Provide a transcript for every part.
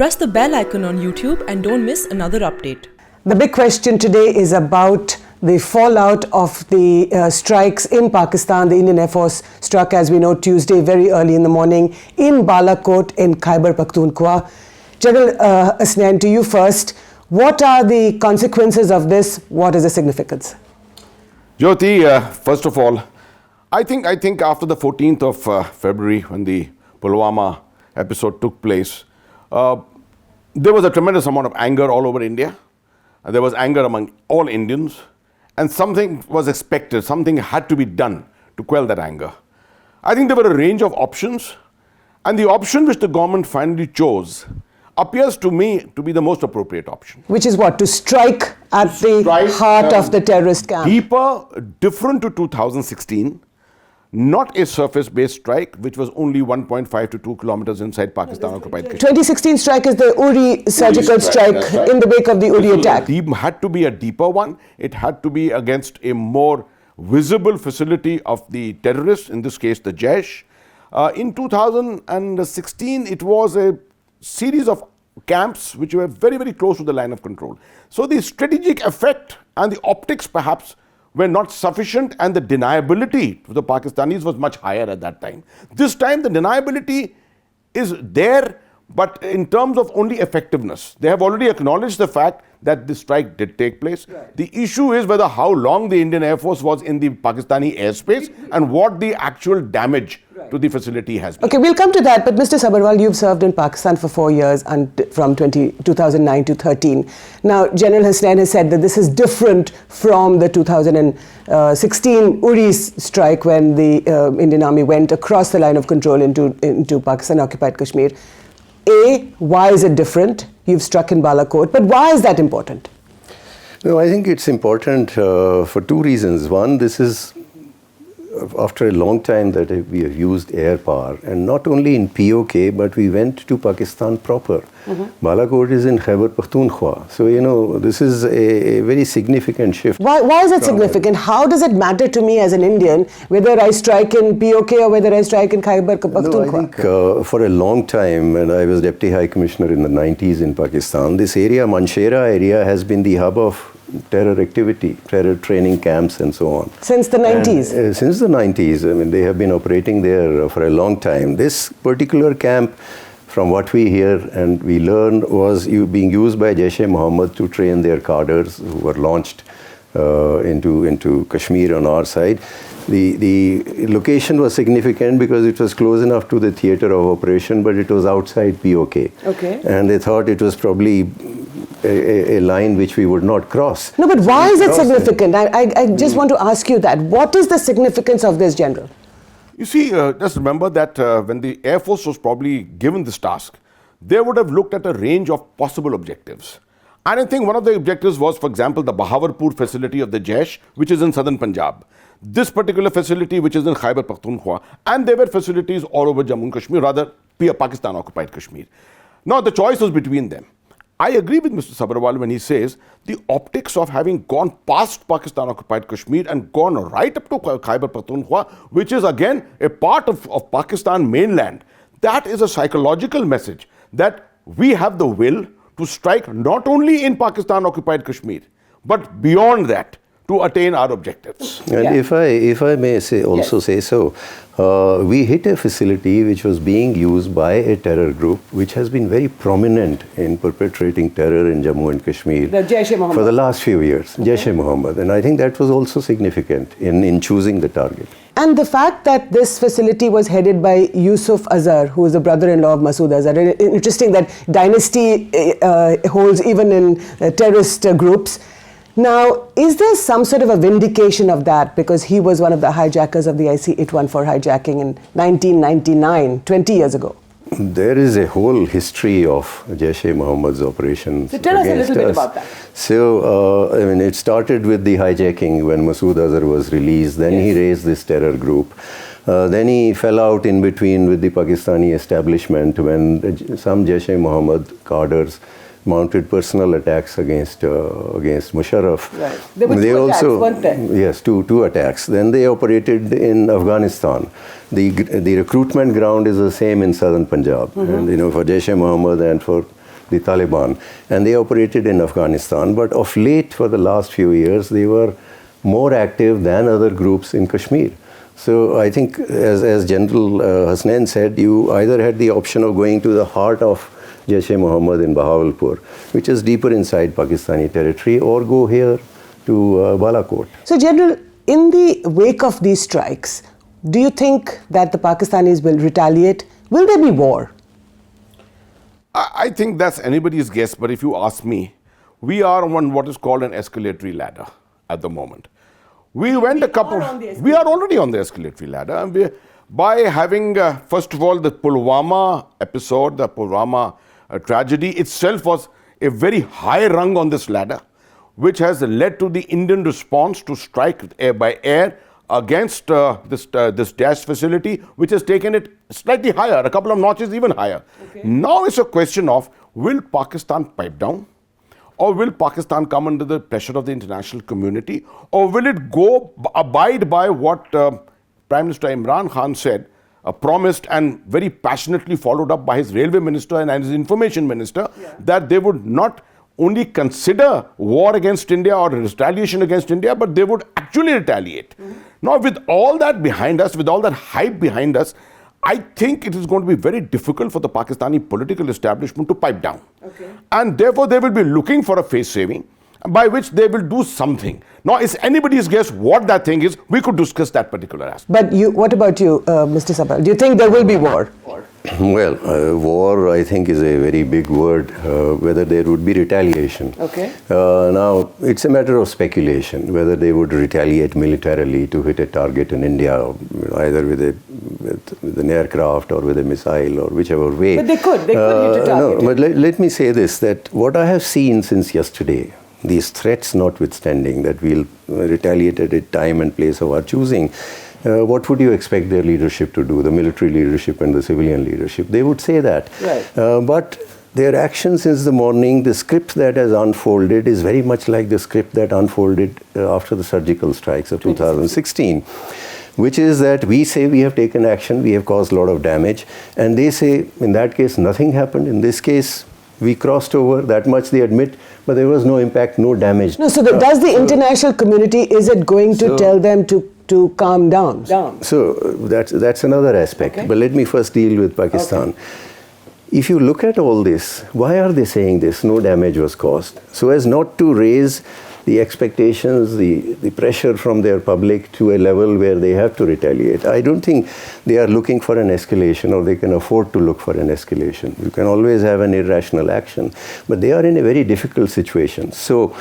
Press the bell icon on YouTube and don't miss another update. The big question today is about the fallout of the strikes in Pakistan. The Indian Air Force struck, as we know, Tuesday very early in the morning in Balakot in Khyber Pakhtunkhwa. General Hasnain, to you first. What are the consequences of this? What is the significance? Jyoti, first of all, I think after the 14th of February, when the Pulwama episode took place, there was a tremendous amount of anger all over India. There was anger among all Indians, and something was expected, something had to be done to quell that anger. I think there were a range of options, and the option which the government finally chose appears to me to be the most appropriate option. Which is what? To strike at the heart of the terrorist camp. Deeper, different to 2016, not a surface-based strike, which was only 1.5 to 2 kilometers inside Pakistan-occupied Kashmir. 2016 strike is the Uri surgical strike in the wake of the Uri attack. It had to be a deeper one. It had to be against a more visible facility of the terrorists, in this case the Jaish. In 2016, it was a series of camps which were very, very close to the line of control. So the strategic effect and the optics perhaps were not sufficient, and the deniability to the Pakistanis was much higher at that time. This time the deniability is there, but in terms of only effectiveness. They have already acknowledged the fact that the strike did take place. Right. The issue is whether how long the Indian Air Force was in the Pakistani airspace and what the actual damage to the facility has been. Okay, we'll come to that, but Mr. Sabharwal, you've served in Pakistan for 4 years, and from 2009 to 13. Now, General Hasnain has said that this is different from the 2016 Uri strike, when the Indian Army went across the line of control into Pakistan-occupied Kashmir. Why is it different? You've struck in Balakot, but why is that important? No, I think it's important for two reasons. One, this is after a long time that we have used air power, and not only in POK, but we went to Pakistan proper. Balakot is in Khyber Pakhtunkhwa. So, you know, this is a very significant shift. Why is it significant? How does it matter to me as an Indian whether I strike in POK or whether I strike in Khyber Pakhtunkhwa? No, I think for a long time, when I was Deputy High Commissioner in the 90s in Pakistan, this area, Manshera area, has been the hub of terror activity, terror training camps and so on. Since the 90s? And, since the 90s. I mean, they have been operating there for a long time. This particular camp, from what we hear and we learn, was being used by Jaish-e-Mohammed to train their cadres who were launched into Kashmir on our side. The location was significant because it was close enough to the theater of operation, but it was outside POK. Okay. And they thought it was probably a line which we would not cross. No, but why is it significant? I just want to ask you that. What is the significance of this, General? You see, just remember that when the Air Force was probably given this task, they would have looked at a range of possible objectives. And I think one of the objectives was, for example, the Bahawalpur facility of the Jaish, which is in southern Punjab. This particular facility, which is in Khyber Pakhtunkhwa, and there were facilities all over Jammu and Kashmir, rather Pakistan-occupied Kashmir. Now, the choice was between them. I agree with Mr. Sabharwal when he says the optics of having gone past Pakistan-occupied Kashmir and gone right up to Khyber Pakhtunkhwa, which is again a part of Pakistan mainland, that is a psychological message that we have the will to strike not only in Pakistan-occupied Kashmir, but beyond that, to attain our objectives. And if I may say so, we hit a facility which was being used by a terror group which has been very prominent in perpetrating terror in Jammu and Kashmir for the last few years, Jaish-e-Mohammed. And I think that was also significant in choosing the target. And the fact that this facility was headed by Yusuf Azhar, who is the brother-in-law of Masood Azhar. Interesting that dynasty holds even in terrorist groups. Now, is there some sort of a vindication of that, because he was one of the hijackers of the IC-814 hijacking in 1999, 20 years ago? There is a whole history of Jaish-e-Mohammed's operations. So tell us a little bit about that. So, I mean, it started with the hijacking when Masood Azhar was released. Then he raised this terror group. Then he fell out in between with the Pakistani establishment when some Jaish-e-Mohammed cadres mounted personal attacks against Musharraf. Right. There were two attacks, weren't there? Yes, two attacks. Then they operated in Afghanistan. The recruitment ground is the same in southern Punjab. And, you know, for Jaish-e-Mohammed and for the Taliban, and they operated in Afghanistan. But of late, for the last few years, they were more active than other groups in Kashmir. So I think, as General Hasnain said, you either had the option of going to the heart of Jaish-e-Mohammed in Bahawalpur, which is deeper inside Pakistani territory, or go here to Balakot. So, General, in the wake of these strikes, do you think that the Pakistanis will retaliate? Will there be war? I think that's anybody's guess, but if you ask me, we are on what is called an escalatory ladder at the moment. We are already on the escalatory ladder. And by having, first of all, the Pulwama episode, the Pulwama tragedy itself was a very high rung on this ladder, which has led to the Indian response to strike by air against this Daesh facility, which has taken it slightly higher, a couple of notches even higher. Okay. Now it's a question of, will Pakistan pipe down? Or will Pakistan come under the pressure of the international community? Or will it abide by what Prime Minister Imran Khan said, promised and very passionately followed up by his railway minister and his information minister, that they would not only consider war against India or retaliation against India, but they would actually retaliate. Now, with all that behind us, with all that hype behind us, I think it is going to be very difficult for the Pakistani political establishment to pipe down. Okay. And therefore, they will be looking for a face saving by which they will do something. Now, it's anybody's guess what that thing is. We could discuss that particular aspect. But what about you, Mr. Sabharwal? Do you think there will be war? Well, war, I think, is a very big word, whether there would be retaliation. Okay. Now, it's a matter of speculation, whether they would retaliate militarily to hit a target in India, either with an aircraft or with a missile or whichever way. But they could hit a target. No, but let me say this, that what I have seen since yesterday, these threats notwithstanding, that we'll retaliate at a time and place of our choosing, what would you expect their leadership to do, the military leadership and the civilian leadership? They would say that. Right. But their actions since the morning, the script that has unfolded is very much like the script that unfolded after the surgical strikes of 2016. Which is that we say we have taken action, we have caused a lot of damage, and they say, in that case, nothing happened. In this case, we crossed over, that much they admit, but there was no impact, no damage. No, so does the international community, is it going to tell them to calm down? So that's another aspect. Okay. But let me first deal with Pakistan. Okay. If you look at all this, why are they saying this? No damage was caused. So as not to raise the expectations, the pressure from their public to a level where they have to retaliate. I don't think they are looking for an escalation, or they can afford to look for an escalation. You can always have an irrational action, but they are in a very difficult situation. So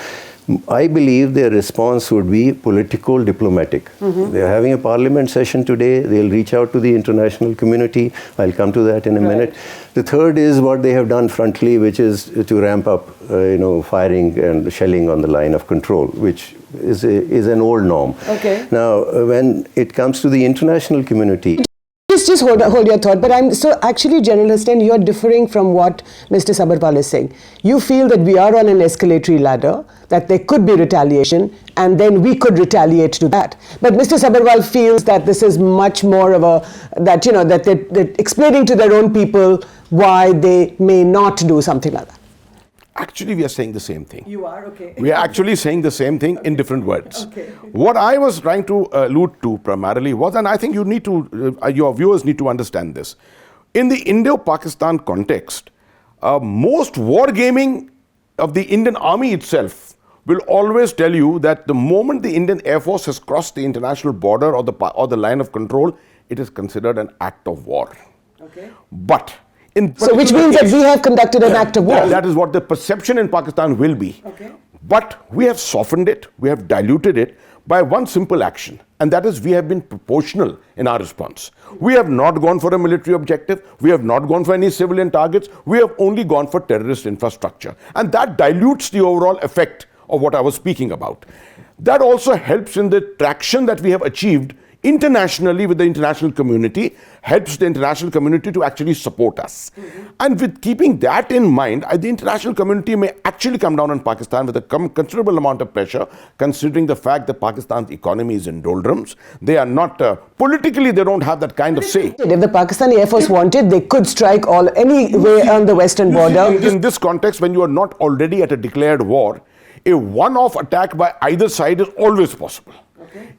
I believe their response would be political, diplomatic. Mm-hmm. They are having a parliament session today. They'll reach out to the international community. I'll come to that in a minute. The third is what they have done frontally, which is to ramp up, firing and shelling on the line of control, which is an old norm. Okay. Now, when it comes to the international community, Just hold your thought. But actually, General Hasnain, you're differing from what Mr. Sabharwal is saying. You feel that we are on an escalatory ladder, that there could be retaliation, and then we could retaliate to that. But Mr. Sabharwal feels that this is much more of that they're explaining to their own people why they may not do something like that. Actually, we are saying the same thing. You are? Okay. We are actually saying the same thing in different words. Okay. What I was trying to allude to primarily was, and I think you need to, your viewers need to understand this. In the Indo-Pakistan context, most wargaming of the Indian Army itself will always tell you that the moment the Indian Air Force has crossed the international border or the line of control, it is considered an act of war. Okay. But so which means that we have conducted an act of war. That is what the perception in Pakistan will be. Okay. But we have softened it, we have diluted it by one simple action, and that is we have been proportional in our response. We have not gone for a military objective, we have not gone for any civilian targets, we have only gone for terrorist infrastructure. And that dilutes the overall effect of what I was speaking about. That also helps in the traction that we have achieved internationally with the international community, helps the international community to actually support us. Mm-hmm. And with keeping that in mind, the international community may actually actually come down on Pakistan with a considerable amount of pressure, considering the fact that Pakistan's economy is in doldrums. They are not, politically, they don't have that kind of say. If the Pakistani Air Force wanted, they could strike anywhere on the western border. In this context, when you are not already at a declared war, a one-off attack by either side is always possible.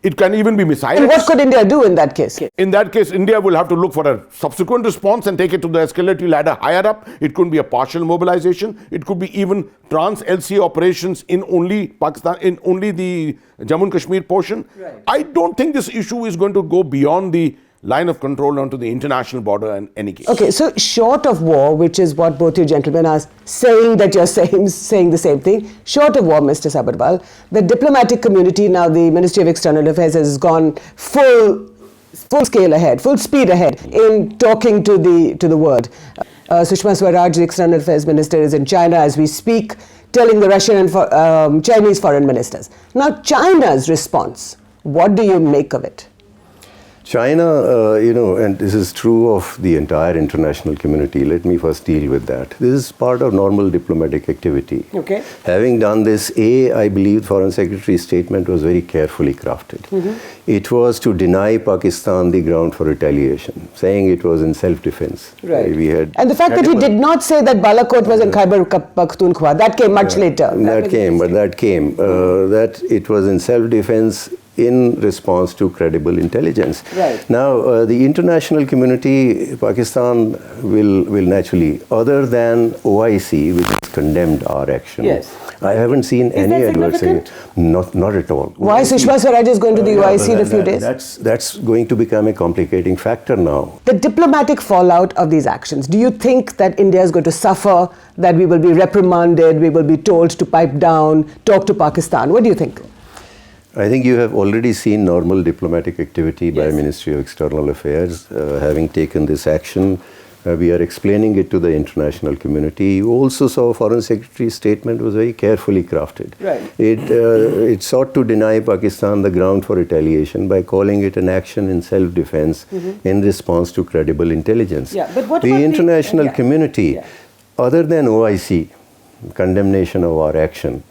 It can even be missiles. And what could India do in that case? In that case, India will have to look for a subsequent response and take it to the escalatory ladder higher up. It could be a partial mobilization. It could be even trans-LCA operations in only Pakistan, in only the Jammu and Kashmir portion. Right. I don't think this issue is going to go beyond the line of control onto the international border in any case. Okay, so short of war, which is what both you gentlemen are saying, that you're saying the same thing, short of war, Mr. Sabharwal, the diplomatic community, now the Ministry of External Affairs has gone full scale ahead, full speed ahead in talking to the world. Sushma Swaraj, the External Affairs Minister, is in China as we speak, telling the Russian and Chinese foreign ministers. Now, China's response, what do you make of it? China, and this is true of the entire international community. Let me first deal with that. This is part of normal diplomatic activity. Okay. Having done this, I believe Foreign Secretary's statement was very carefully crafted. It was to deny Pakistan the ground for retaliation, saying it was in self-defense. Right. And the fact that he did not say that Balakot was in Khyber Pakhtunkhwa, that came much later. That came. That it was in self-defense in response to credible intelligence. Right. Now, the international community, Pakistan will naturally, other than OIC, which has condemned our action. Yes. I haven't seen any adversary. significant? Not at all. Why Sushma Swaraj is going to the OIC in a few days? That's going to become a complicating factor now. The diplomatic fallout of these actions, do you think that India is going to suffer, that we will be reprimanded, we will be told to pipe down, talk to Pakistan? What do you think? I think you have already seen normal diplomatic activity by Ministry of External Affairs. Having taken this action, we are explaining it to the international community. You also saw Foreign Secretary's statement was very carefully crafted. Right. It sought to deny Pakistan the ground for retaliation by calling it an action in self-defense in response to credible intelligence. Yeah, but what the about international community, other than OIC, condemnation of our action,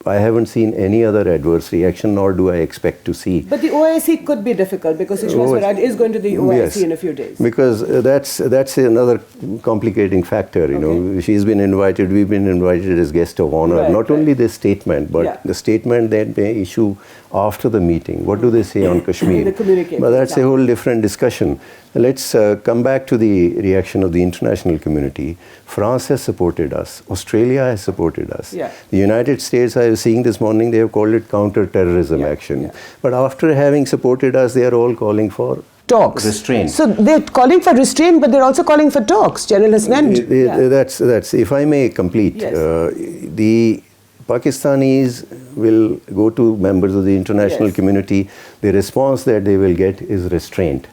I haven't seen any other adverse reaction, nor do I expect to see. But the OIC could be difficult because Sushma Swaraj is going to the OIC in a few days. Because that's another complicating factor. You know, she's been invited, we've been invited as guest of honor. Not only this statement, but the statement that they issue after the meeting. What do they say on Kashmir? The communique. But that's a whole different discussion. Let's come back to the reaction of the international community. France has supported us. Australia has supported us. Yeah. The United States, I was seeing this morning, they have called it counter-terrorism action. But after having supported us, they are all calling for talks. Restraint. So they're calling for restraint, but they're also calling for talks. General Hasnain. That's, if I may complete, the Pakistanis will go to members of the international community. The response that they will get is restraint.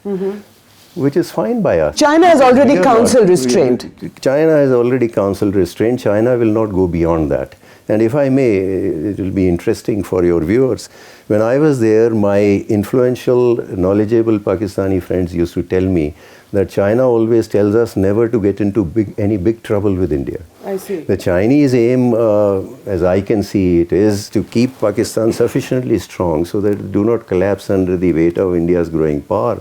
Which is fine by us. China has already counseled restraint. China has already counseled restraint. China will not go beyond that. And if I may, it will be interesting for your viewers. When I was there, my influential, knowledgeable Pakistani friends used to tell me that China always tells us never to get into any big trouble with India. I see. The Chinese aim, as I can see it, is to keep Pakistan sufficiently strong so that it do not collapse under the weight of India's growing power.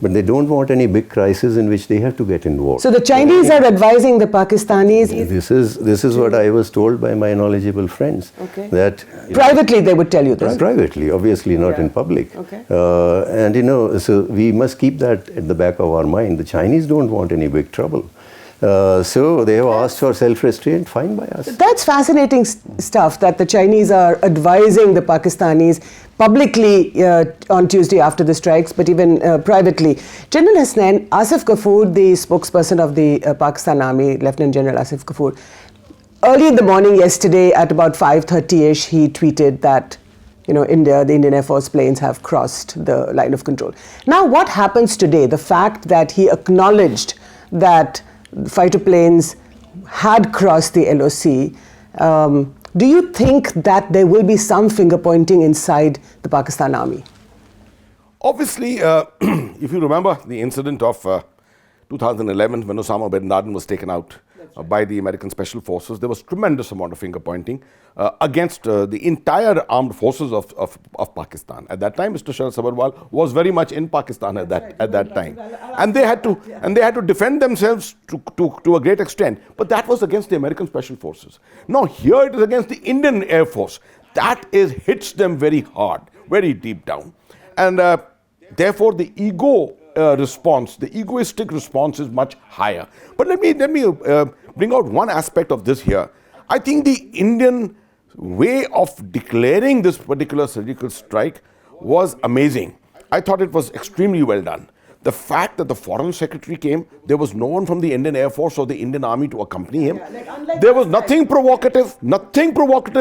But they don't want any big crisis in which they have to get involved. So the Chinese are advising the Pakistanis. This is what I was told by my knowledgeable friends. That privately they would tell you this. Privately, obviously not in public. And so we must keep that at the back of our mind. The Chinese don't want any big trouble. So they have asked for self-restraint, fine by us. That's fascinating stuff, that the Chinese are advising the Pakistanis publicly on Tuesday after the strikes, but even privately. General Hasnain, Asif Ghafoor, the spokesperson of the Pakistan Army, Lieutenant General Asif Ghafoor, early in the morning yesterday at about 5:30ish, he tweeted that the Indian Air Force planes have crossed the line of control. Now, what happens today? The fact that he acknowledged that fighter planes had crossed the LOC, do you think that there will be some finger pointing inside the Pakistan Army? Obviously, if you remember the incident of 2011 when Osama bin Laden was taken out, by the American Special Forces. There was tremendous amount of finger pointing against the entire armed forces of Pakistan. At that time, Mr. Sharat Sabharwal was very much in Pakistan at that time, and they had to defend themselves to a great extent. But that was against the American Special Forces. Now here it is against the Indian Air Force. That hits them very hard, very deep down, and therefore the response, the egoistic response is much higher. But let me bring out one aspect of this here. I think the Indian way of declaring this particular surgical strike was amazing. I thought it was extremely well done. The fact that the Foreign Secretary came, there was no one from the Indian Air Force or the Indian Army to accompany him. There was nothing provocative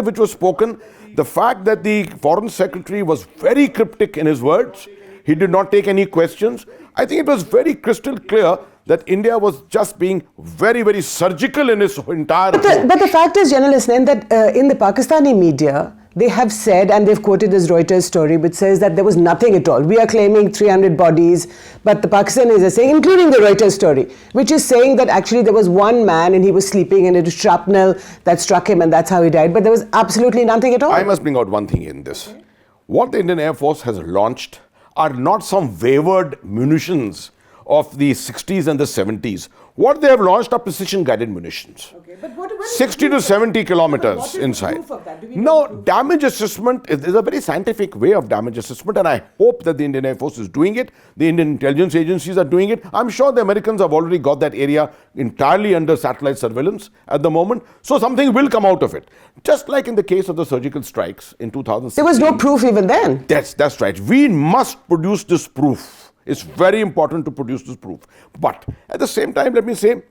which was spoken. The fact that the Foreign Secretary was very cryptic in his words, he did not take any questions. I think it was very crystal clear that India was just being very, very surgical in its entire approach. But the fact is, General Hasnain, that in the Pakistani media, they have said, and they've quoted this Reuters story, which says that there was nothing at all. We are claiming 300 bodies, but the Pakistanis are saying, including the Reuters story, which is saying that actually there was one man and he was sleeping and it was shrapnel that struck him and that's how he died. But there was absolutely nothing at all. I must bring out one thing in this. Okay. What the Indian Air Force has launched are not some wavered munitions of the 60s and the 70s. What they have launched are precision-guided munitions. Okay, but what 60 to 70 kilometers inside. No, damage assessment is a very scientific way of damage assessment, and I hope that the Indian Air Force is doing it. The Indian intelligence agencies are doing it. I'm sure the Americans have already got that area entirely under satellite surveillance at the moment. So something will come out of it. Just like in the case of the surgical strikes in 2016. There was no proof even then. That's right. We must produce this proof. It's very important to produce this proof. But at the same time, let me say,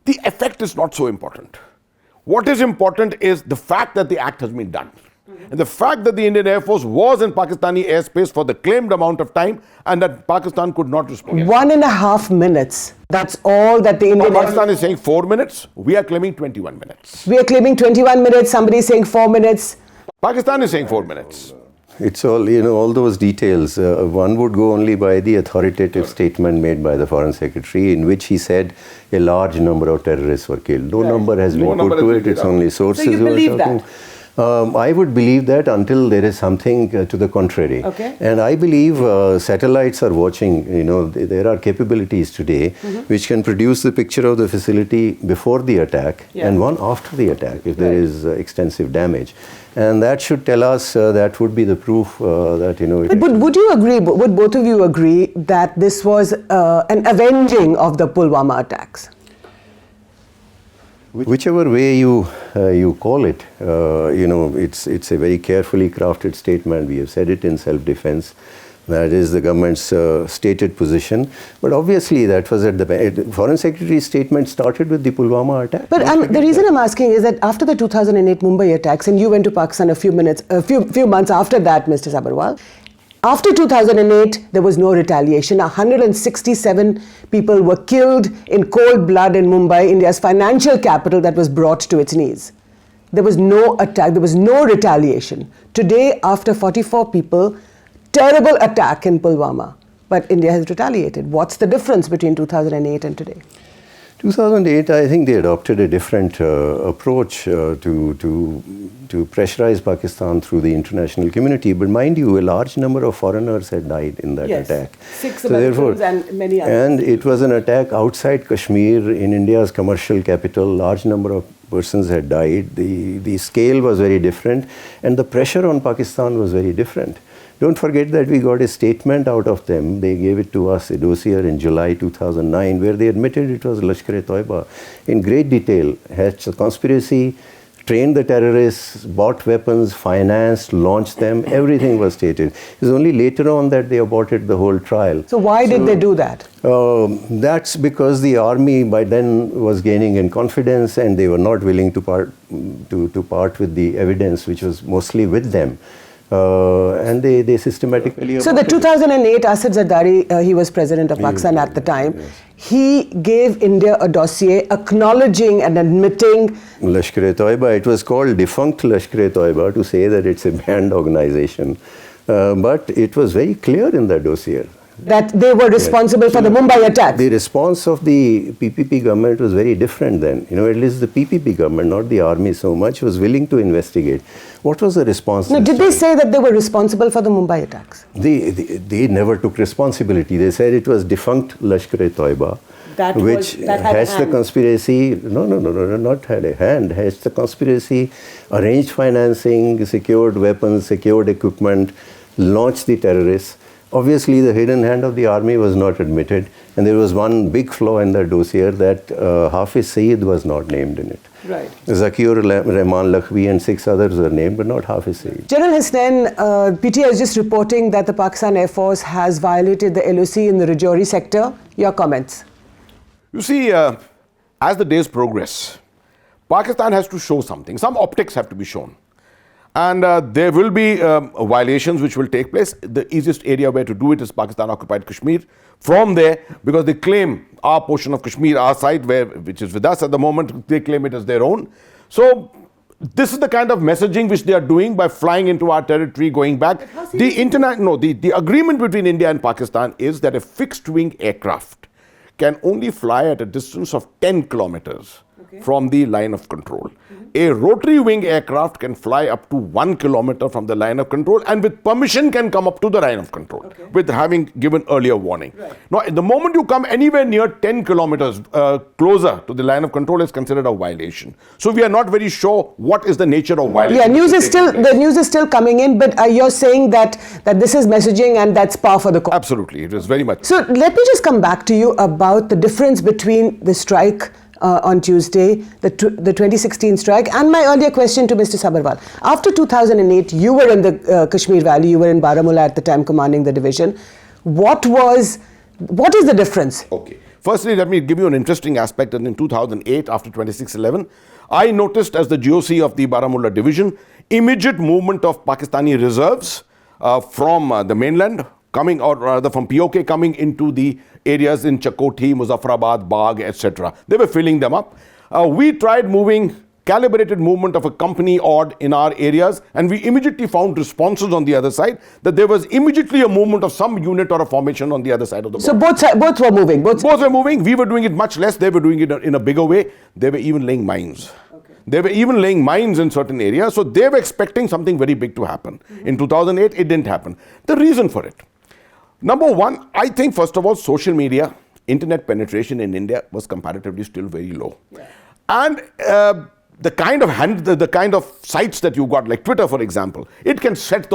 the effect is not so important. What is important is the fact that the act has been done. And the fact that the Indian Air Force was in Pakistani airspace for the claimed amount of time and that Pakistan could not respond. 1.5 minutes. That's all that the Indian Pakistan is saying 4 minutes. We are claiming 21 minutes. We are claiming 21 minutes. Somebody is saying 4 minutes. Pakistan is saying 4 minutes. It's all, all those details. One would go only by the authoritative statement made by the Foreign Secretary, in which he said a large number of terrorists were killed. No number has been put to it. It's only sources who are talking. I would believe that until there is something to the contrary. Okay. And I believe satellites are watching. There are capabilities today which can produce the picture of the facility before the attack and one after the attack if there is extensive damage. And that should tell us, that would be the proof that, But would you agree, would both of you agree that this was an avenging of the Pulwama attacks? Whichever way you call it, it's a very carefully crafted statement. We have said it in self-defense. That is the government's stated position. But obviously, that was at the Foreign Secretary's statement started with the Pulwama attack. But the reason I'm asking is that after the 2008 Mumbai attacks, and you went to Pakistan a few months after that, Mr. Sabharwal, after 2008, there was no retaliation. 167 people were killed in cold blood in Mumbai, India's financial capital that was brought to its knees. There was no attack, there was no retaliation. Today, after 44 people, terrible attack in Pulwama, but India has retaliated. What's the difference between 2008 and today? 2008, I think they adopted a different approach to pressurize Pakistan through the international community. But mind you, a large number of foreigners had died in that attack. 6 Americans and many others. And it was an attack outside Kashmir in India's commercial capital. Large number of persons had died. The scale was very different, and the pressure on Pakistan was very different. Don't forget that we got a statement out of them. They gave it to us, a dossier in July 2009, where they admitted it was Lashkar-e-Toiba in great detail, hatched a conspiracy, trained the terrorists, bought weapons, financed, launched them, everything was stated. It was only later on that they aborted the whole trial. So why did they do that? That's because the army by then was gaining in confidence and they were not willing to part with the evidence, which was mostly with them. And they systematically... So the 2008 Asad Zardari, he was president of Pakistan at the time. Yes. He gave India a dossier acknowledging and admitting... Lashkar-e-Toiba, it was called defunct Lashkar-e-Toiba to say that it's a banned organization. But it was very clear in that dossier that they were responsible for the Mumbai attacks. The response of the PPP government was very different then. At least the PPP government, not the army so much, was willing to investigate. What was the response? No, did they say that they were responsible for the Mumbai attacks? They never took responsibility. They said it was defunct Lashkar-e-Toiba, which hatched the conspiracy. No, not had a hand. Hatched the conspiracy, arranged financing, secured weapons, secured equipment, launched the terrorists. Obviously, the hidden hand of the army was not admitted, and there was one big flaw in the dossier that Hafiz Syed was not named in it. Right. Zakir Rahman Lakhvi and 6 others were named, but not Hafiz Syed. General Hasnain, PTI is just reporting that the Pakistan Air Force has violated the LOC in the Rajouri sector. Your comments? You see, as the days progress, Pakistan has to show something. Some optics have to be shown. And there will be violations which will take place. The easiest area where to do it is Pakistan-occupied Kashmir. From there, because they claim our portion of Kashmir, our side, which is with us at the moment, they claim it as their own. So this is the kind of messaging which they are doing by flying into our territory, going back. The agreement between India and Pakistan is that a fixed-wing aircraft can only fly at a distance of 10 kilometers from the line of control. A rotary wing aircraft can fly up to 1 kilometer from the line of control, and with permission can come up to the line of control with having given earlier warning. Right. Now, the moment you come anywhere near 10 kilometers closer to the line of control is considered a violation. So we are not very sure what is the nature of violation. Yeah, the news is still coming in, but you're saying that this is messaging and that's par for the course. Absolutely, it is very much. So let me just come back to you about the difference between the strike on Tuesday, the 2016 strike, and my earlier question to Mr. Sabharwal. After 2008, you were in the Kashmir Valley, you were in Baramulla at the time commanding the division. What is the difference? Okay. Firstly, let me give you an interesting aspect. And in 2008, after 26/11, I noticed as the GOC of the Baramulla division, immediate movement of Pakistani reserves from the mainland, coming, or rather from POK, coming into the areas in Chakoti, Muzaffarabad, Bagh, etc. They were filling them up. We tried calibrated movement of a company odd in our areas, and we immediately found responses on the other side that there was immediately a movement of some unit or a formation on the other side of the border. So both were moving? Both were moving. We were doing it much less. They were doing it in a bigger way. They were even laying mines. They were even laying mines in certain areas. So they were expecting something very big to happen. In 2008, it didn't happen. The reason for it. Number one, I think, first of all, social media, internet penetration in India was comparatively still very low. Yeah. And the kind of sites that you got, like Twitter, for example, it can set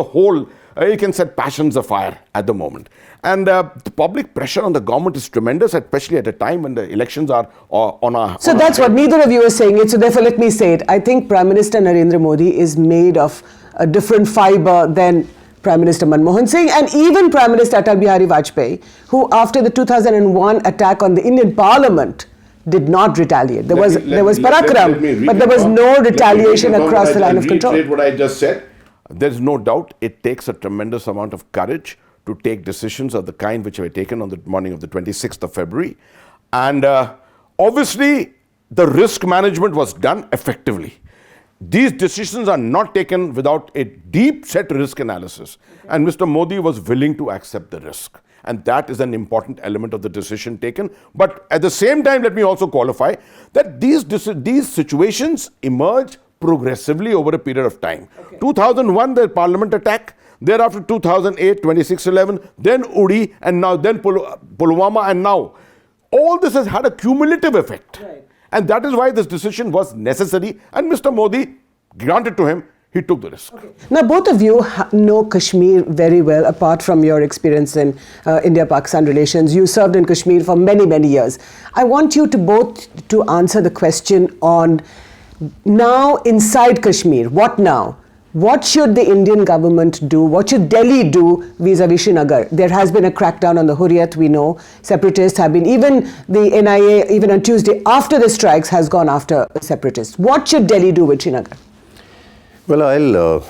passions afire at the moment. And the public pressure on the government is tremendous, especially at a time when the elections are on our... So that's what neither of you are saying it. So therefore, let me say it. I think Prime Minister Narendra Modi is made of a different fiber than Prime Minister Manmohan Singh and even Prime Minister Atal Bihari Vajpayee, who after the 2001 attack on the Indian Parliament did not retaliate. There was parakram, but there was no retaliation across the line of control. Reiterate what I just said. There's no doubt it takes a tremendous amount of courage to take decisions of the kind which were taken on the morning of the 26th of February. And obviously, the risk management was done effectively. These decisions are not taken without a deep set risk analysis. And Mr. Modi was willing to accept the risk. And that is an important element of the decision taken. But at the same time, let me also qualify that these situations emerge progressively over a period of time. 2001, the parliament attack. Thereafter, 2008, 26/11, then Uri, and now then Pulwama, and now. All this has had a cumulative effect. Right. And that is why this decision was necessary. And Mr. Modi, granted to him, he took the risk. Okay. Now, both of you know Kashmir very well, apart from your experience in India-Pakistan relations. You served in Kashmir for many, many years. I want you to both to answer the question on now inside Kashmir. What now? What should the Indian government do? What should Delhi do vis-a-vis Srinagar? There has been a crackdown on the Hurriyat, we know. Separatists have been, even the NIA, even on Tuesday, after the strikes, has gone after separatists. What should Delhi do with Srinagar? Well, I'll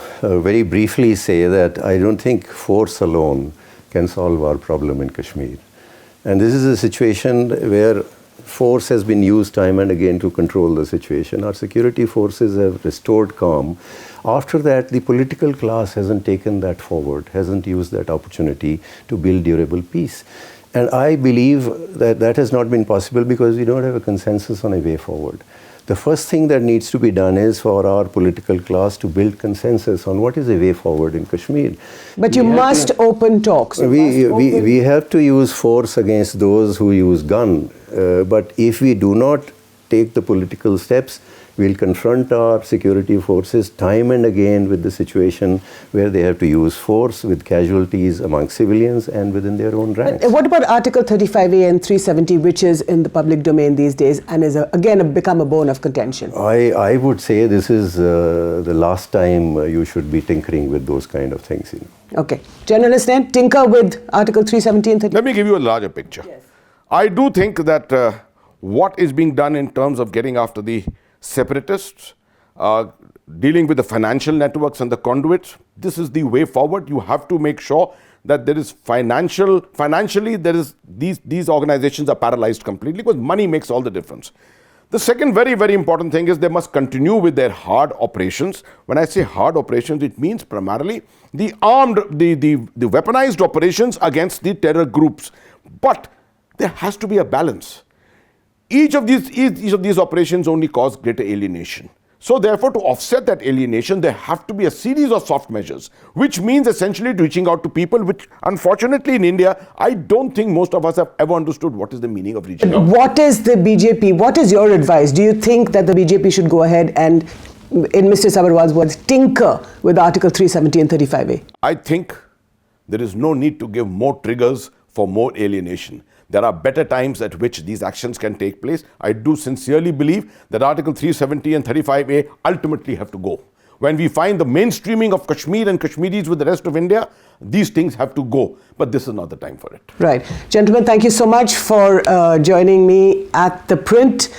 very briefly say that I don't think force alone can solve our problem in Kashmir. And this is a situation where force has been used time and again to control the situation. Our security forces have restored calm. After that, the political class hasn't taken that forward, hasn't used that opportunity to build durable peace. And I believe that that has not been possible because we don't have a consensus on a way forward. The first thing that needs to be done is for our political class to build consensus on what is a way forward in Kashmir. But you must open talks. We have to use force against those who use gun. But if we do not take the political steps, we'll confront our security forces time and again with the situation where they have to use force with casualties among civilians and within their own ranks. But what about Article 35A and 370, which is in the public domain these days and is again become a bone of contention? I would say this is the last time you should be tinkering with those kind of things. Okay. General Hasnain, tinker with Article 370 and 35A. Let me give you a larger picture. Yes. I do think that what is being done in terms of getting after the separatists, dealing with the financial networks and the conduits, this is the way forward. You have to make sure that there is financially there is these organizations are paralyzed completely because money makes all the difference. The second very, very important thing is they must continue with their hard operations. When I say hard operations, it means primarily the weaponized operations against the terror groups. But there has to be a balance. Each of these operations only cause greater alienation. So therefore, to offset that alienation, there have to be a series of soft measures, which means essentially reaching out to people, which unfortunately in India, I don't think most of us have ever understood what is the meaning of reaching out. What is the BJP, what is your advice? Do you think that the BJP should go ahead and, in Mr. Sabharwal's words, tinker with Article 370 and 35A? I think there is no need to give more triggers for more alienation. There are better times at which these actions can take place. I do sincerely believe that Article 370 and 35A ultimately have to go. When we find the mainstreaming of Kashmir and Kashmiris with the rest of India, these things have to go. But this is not the time for it. Right. Gentlemen, thank you so much for joining me at The Print.